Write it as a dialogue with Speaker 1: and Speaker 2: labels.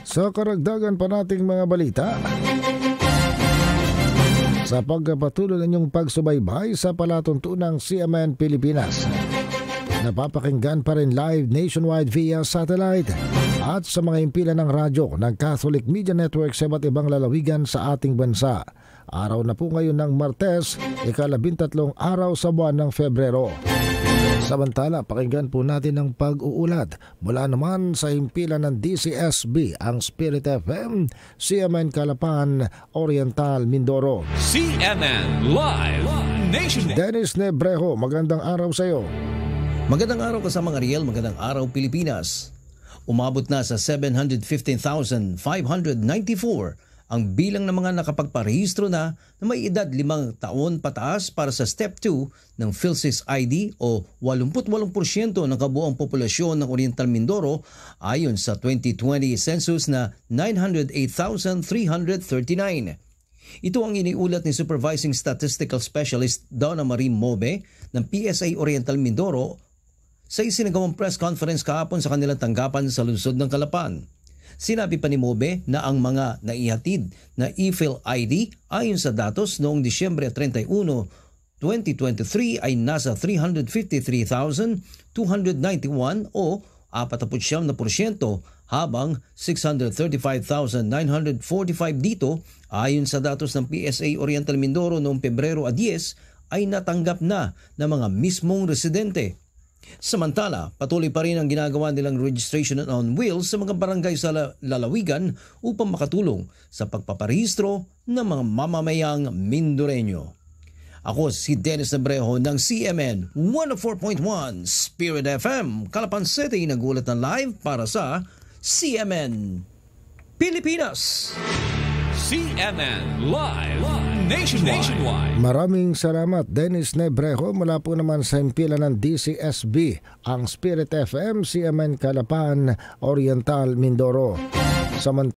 Speaker 1: Sa karagdagan pa nating mga balita, sa pagpatuloy ninyong pagsubaybay sa palatuntunang CMN Pilipinas, napapakinggan pa rin live nationwide via satellite at sa mga himpilan ng radyo ng Catholic Media Network sa iba't ibang lalawigan sa ating bansa. Araw na po ngayon ng Martes, ika-13 araw sa buwan ng Febrero. Samantala, pakinggan po natin ang pag-uulat mula naman sa himpilan ng DCSB, ang Spirit FM, CMN Calapan, Oriental, Mindoro.
Speaker 2: CMN Live Nation.
Speaker 1: Dennis Nebrejo, magandang araw sa iyo.
Speaker 3: Magandang araw kasama Ariel, magandang araw Pilipinas. Umabot na sa 715,594 ang bilang ng mga nakapagparehistro na may edad 5 taon pataas para sa Step 2 ng PhilSys ID o 88% ng kabuoang populasyon ng Oriental Mindoro ayon sa 2020 census na 908,339. Ito ang iniulat ni Supervising Statistical Specialist Donna Marie Mobe ng PSA Oriental Mindoro sa isinagawang press conference kahapon sa kanilang tanggapan sa lungsod ng Calapan. Sinabi pa ni Mobe na ang mga naihatid na e-Phil ID ayon sa datos noong Disyembre 31, 2023 ay nasa 353,291 o 49% habang 635,945 dito ayon sa datos ng PSA Oriental Mindoro noong Pebrero 10 ay natanggap na ng mga mismong residente. Samantala, patuloy pa rin ang ginagawa nilang registration on wheels sa mga barangay sa lalawigan upang makatulong sa pagpaparehistro ng mga mamamayang Mindoreño. Ako si Dennis Nebrejo ng CMN 104.1 Spirit FM, Calapan City, nagulat ng live para sa CMN Pilipinas.
Speaker 2: CMN Live Nationwide.
Speaker 1: Maraming salamat Dennis Nebrejo mula po naman sa himpilan ng DCSB, ang Spirit FM, CMN Calapan, Oriental, Mindoro.